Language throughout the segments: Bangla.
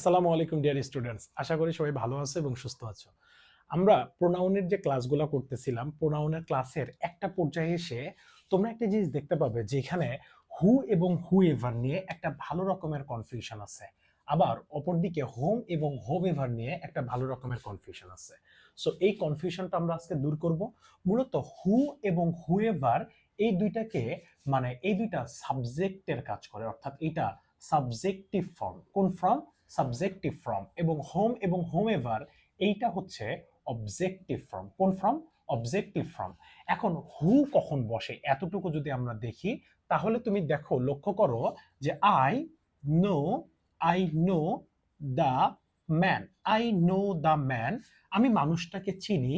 আসসালামু আলাইকুম ডিয়ার স্টুডেন্টস, আশা করি সবাই ভালো আছে এবং সুস্থ আছো। আমরা প্রোনাউনের যে ক্লাসগুলো করতেছিলাম, প্রোনাউনের ক্লাসের একটা পর্যায়ে এসে তোমরা একটা জিনিস দেখতে পাবে যেখানে হু এবং হু এভার নিয়ে একটা ভালো রকমের কনফিউশন আছে, আবার অপরদিকে হোম এবং হোম এভার নিয়ে একটা ভালো রকমের কনফিউশন আছে। সো এই কনফিউশনটা আমরা আজকে দূর করব। মূলত হু এবং হু এভার এই দুইটাকে এই দুইটা সাবজেক্টের কাজ করে, অর্থাৎ এটা সাবজেক্টিভ ফর্ম। কোন ফর্ম? Subjective form. এবং হোম এভার এইটা হচ্ছে অবজেক্টিভ ফর্ম। কোন ফর্ম? Objective form. এখন হু কখন বসে এতটুকু যদি আমরা দেখি, তাহলে তুমি দেখো, লক্ষ্য করো যে no I know the man. I know the man, আমি মানুষটাকে চিনি।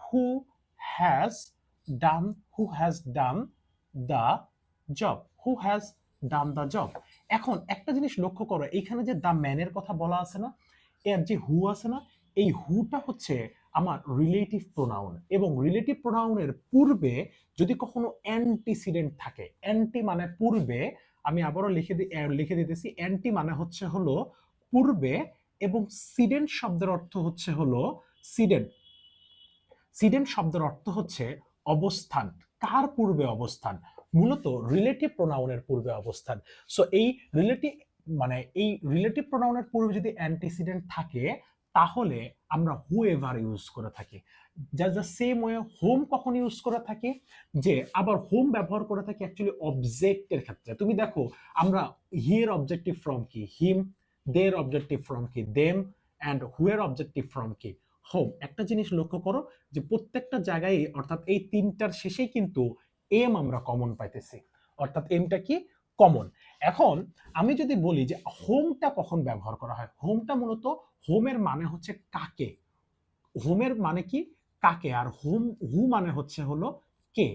Who has done the job. Who has done the job. এখন একটা জিনিস লক্ষ্য করো, এখানে যে দ্য ম্যানের কথা বলা আছে না, এর যে হু আছে না, এই হুটা হচ্ছে আমার রিলেটিভ প্রোনাউন, এবং রিলেটিভ প্রোনাউনের পূর্বে যদি কখনো অ্যান্টিসিডেন্ট থাকে, অ্যান্টি মানে পূর্বে, আমি আবারও লিখে দিতেছি, অ্যান্টি মানে হচ্ছে হলো পূর্বে, এবং সিডেন্ট শব্দের অর্থ হচ্ছে হলো সিডেন্ট। সিডেন্ট শব্দের অর্থ হচ্ছে অবস্থান। কার পূর্বে অবস্থান? মূলত রিলেটিভ প্রোনাউনের পূর্বে অবস্থান। সো এই রিলেটিভ প্রোনাউনের পূর্বে যদি অ্যান্টিসিডেন্ট থাকে, তাহলে আমরা হু এভার ইউজ করে থাকি। Just the same way home কখন ইউজ করে থাকি, যে আবার হোম ব্যবহার করে থাকি অ্যাকচুয়ালি অবজেক্টের ক্ষেত্রে। তুমি দেখো, আমরা হিয়ের অবজেক্টিভ ফর্ম কি? হিম। দের অবজেক্টিভ ফর্ম কি? দেম। অ্যান্ড হুয়ের অবজেক্টিভ ফর্ম কি? হোম। একটা জিনিস লক্ষ্য করো যে প্রত্যেকটা জায়গায়, অর্থাৎ এই তিনটার শেষেই কিন্তু এম আমরা কমন পাইতেছি, অর্থাৎ এমটা কি? কমন। এখন আমি যদি বলি যে হোমটা কখন ব্যবহার করা হয়, হোমটা মূলত, হোমের মানে হচ্ছে কাকে। হোমের মানে কি? কাকে। আর হু মানে হচ্ছে হলো কে।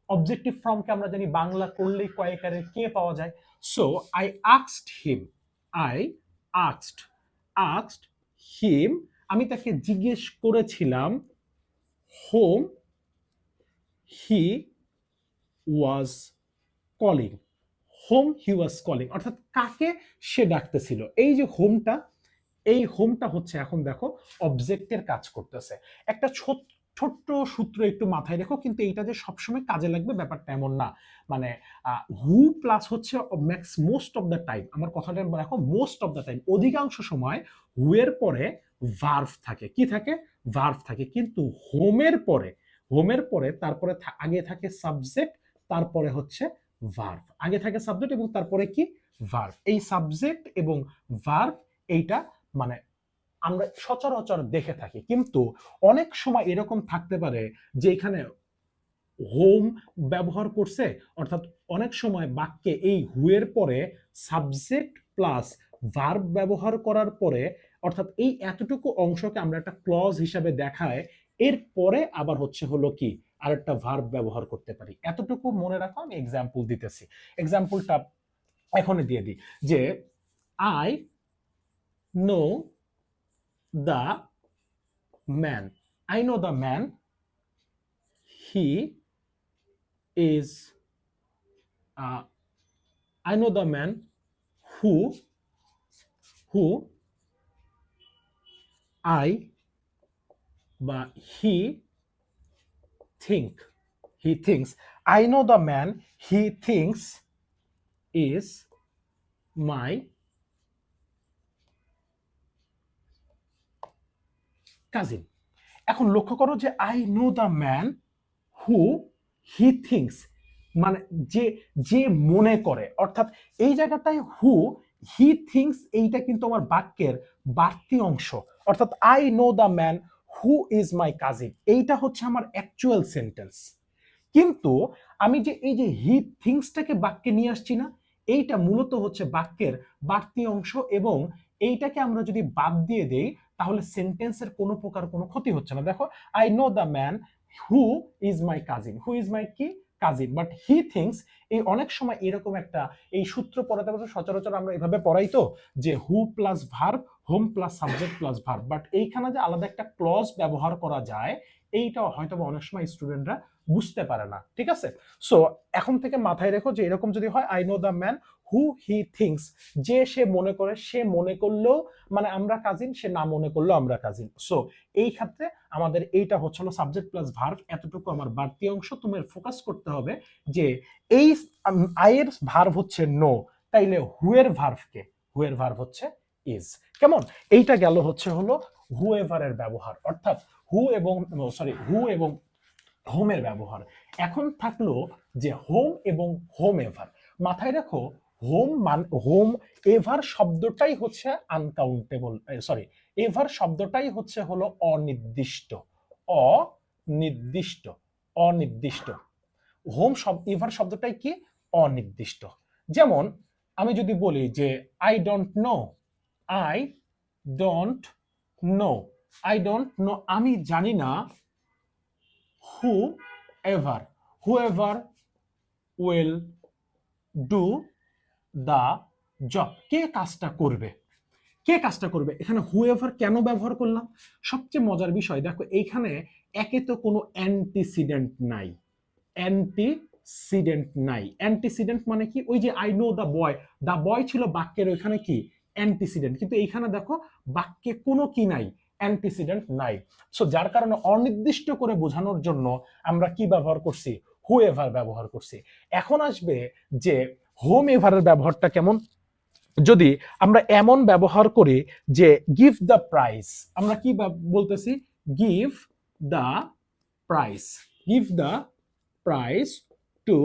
অবজেক্টিভ ফর্মকে আমরা জানি বাংলা করলেই কয়েকারের কে পাওয়া যায়। So I asked him. I asked asked হিম, আমি তাকে জিজ্ঞেস করেছিলাম। Home he was calling. Home he was calling, অর্থাৎ কাকে সে ডাকতেছিল। এই যে হোমটা, এই হোমটা হচ্ছে, এখন দেখো, অবজেক্টের কাজ করতেছে। একটা ছোট্ট সূত্র একটু মাথায় রেখো, কিন্তু এইটা যে সবসময় কাজে লাগবে ব্যাপারটা এমন না। মানে হু প্লাস হচ্ছে মোস্ট অফ দ্য টাইম, আমার কথাটা দেখো, মোস্ট অফ দ্য টাইম, অধিকাংশ সময় হু এর পরে ভার্ভ থাকে। কি থাকে? ভার্ভ থাকে। কিন্তু হোমের পরে তারপরে আগে থাকে সাবজেক্ট, তারপরে হচ্ছে ভার্ভ। আগে থাকে সাবজেক্ট এবং তারপরে কি? ভার্ভ। এই সাবজেক্ট এবং ভার্ভ, এইটা মানে আমরা সচরাচর দেখে থাকি। কিন্তু অনেক সময় এরকম থাকতে পারে যে এখানে হোম ব্যবহার করছে, অর্থাৎ অনেক সময় বাক্যে এই হুয়ের পরে সাবজেক্ট প্লাস ভার্ব ব্যবহার করার পরে, অর্থাৎ এই এতটুকু অংশকে আমরা একটা ক্লজ হিসাবে দেখায়, এর পরে আবার হচ্ছে হলো কি, আরেকটা ভার্ব ব্যবহার করতে পারি। এতটুকু মনে রাখো। আমি এক্সাম্পল দিতেছি। এক্সাম্পলটা এখনই দিয়ে দিই, যে I know the man. I know the man, he is I know the man who I বা he thinks I know the man he thinks is my cousin. এখন লক্ষ্য করো যে I know the man who he thinks, মানে যে যে মনে করে, অর্থাৎ এই জায়গাটায় হু হি থিংস, এইটা কিন্তু আমার বাক্যের বাড়তি অংশ। অর্থাৎ I know the man who is my cousin, এইটা হচ্ছে আমার অ্যাকচুয়াল সেন্টেন্স। কিন্তু আমি যে এই যে হি থিংসটাকে বাক্যে নিয়ে আসছি না, এইটা মূলত হচ্ছে বাক্যের বাড়তি অংশ, এবং এইটাকে আমরা যদি বাদ দিয়ে দেই, তাহলে সেন্টেন্সের কোনো প্রকার কোনো ক্ষতি হচ্ছে না। দেখো, I know the man who is my cousin. Who is my কি? কাজিন। বাট হি থিংস, এই অনেক সময় এরকম একটা এই সূত্র পড়াতে বসে সচরাচর আমরা এভাবে পড়াই তো, যে who plus verb, whom plus subject plus verb. But এইখানে যে আলাদা একটা ক্লজ ব্যবহার করা যায়, এইটা হয়তো অনেক সময় স্টুডেন্টরা বুঝতে পারে না। ঠিক আছে? সো এখন থেকে মাথায় রেখো যে এরকম যদি হয়, I know the man who he thinks, যে সে মনে করে, সে মনে করলেও মানে আমরা কাজিন, সে না মনে করলেও আমরা কাজিন। সো এই ক্ষেত্রে আমাদের এইটা হচ্ছে হলো সাবজেক্ট প্লাস ভার্ব, এতটুকু আমার বাড়তি অংশ। তোমার ফোকাস করতে হবে যে এই আয়ের ভার্ব হচ্ছে নো, তাইলে হু এর ভার্ব কে? হু এর ভার্ব হচ্ছে ইজ। কেমন? এইটা গেল হচ্ছে হলো হু এভারের ব্যবহার, অর্থাৎ হু এবং হু এবং হোমের ব্যবহার। এখন থাকলো যে হোম এবং হোম এভার। মাথায় রাখো হোম এভার শব্দটাই হচ্ছে আনকাউন্টেবল, এভার শব্দটাই হচ্ছে হলো অনির্দিষ্ট, অনির্দিষ্ট, অনির্দিষ্ট। এভার শব্দটাই কি? অনির্দিষ্ট। যেমন আমি যদি বলি যে I don't know, I don't know, I don't know, আমি জানি না, whoever, whoever will do the job, কে কাজটা করবে, কে কাজটা করবে। এখানে whoever কেন ব্যবহার করলাম? সবচেয়ে মজার বিষয় দেখো, এইখানে একে তো কোনো অ্যান্টিসিডেন্ট নাই, অ্যান্টিসিডেন্ট নাই। অ্যান্টিসিডেন্ট মানে কি? ওই যে আই নো দ্য বয় ছিল বাক্যের ওইখানে কি অ্যান্টিসিডেন্ট, কিন্তু এইখানে দেখো বাক্যে কোনো কি নাই, অ্যান্টিসিডেন্ট নাই। সো যার কারণে অনির্দিষ্ট করে বোঝানোর জন্য আমরা কি ব্যবহার করছি? হু এভার ব্যবহার করছি। এখন আসবে যে হোম এভারের ব্যবহারটা কেমন। যদি আমরা এমন ব্যবহার করি যে গিভ দ্য প্রাইস, আমরা কি বলতেছি? Give the price, give the price to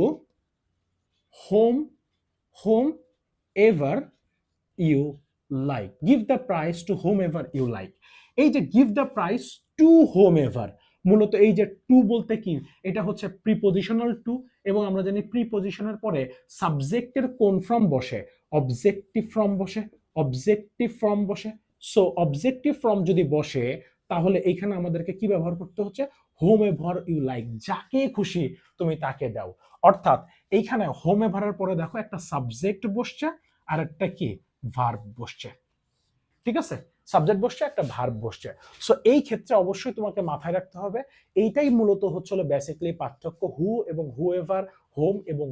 whomever you like, give the price to whomever you like। এই যে give the price to whomever, মূলত এই যে টু বলতে কি, এটা হচ্ছে প্রিপজিশনাল টু, এবং আমরা জানি প্রিপজিশনের পরে সাবজেক্টের কোন ফর্ম বসে? অবজেক্টিভ ফর্ম বসে, অবজেক্টিভ ফর্ম বসে। সো অবজেক্টিভ ফর্ম যদি বসে, তাহলে এইখানে আমাদেরকে কি ব্যবহার করতে হচ্ছে? whomever you like, যাকে খুশি তুমি তাকে দাও। অর্থাৎ এইখানে হোম এভারের পরে দেখো একটা সাবজেক্ট বসছে আর একটা কি ভার্ব বসছে, ঠিক আছে? সাবজেক্ট বসছে, একটা ভার্ব বসছে। সো এই ক্ষেত্রে অবশ্যই তোমাকে মাথায় রাখতে হবে, এইটাই মূলত হচ্ছে বেসিক্যালি পার্থক্য হু এবং হু এভার, হোম এবং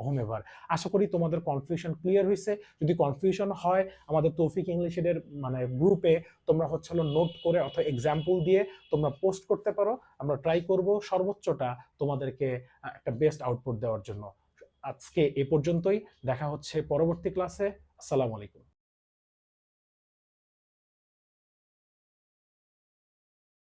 হোম এভার। আশা করি তোমাদের কনফিউশন ক্লিয়ার হয়েছে। যদি কনফিউশন হয়, আমাদের তৌফিক ইংলিশের মানে গ্রুপে তোমরা হচ্ছে নোট করে অথবা এক্সাম্পল দিয়ে তোমরা পোস্ট করতে পারো। আমরা ট্রাই করব সর্বোচ্চটা তোমাদেরকে একটা বেস্ট আউটপুট দেওয়ার জন্য। আজকে এ পর্যন্তই, দেখা হচ্ছে পরবর্তী ক্লাসে। আসসালামু আলাইকুম।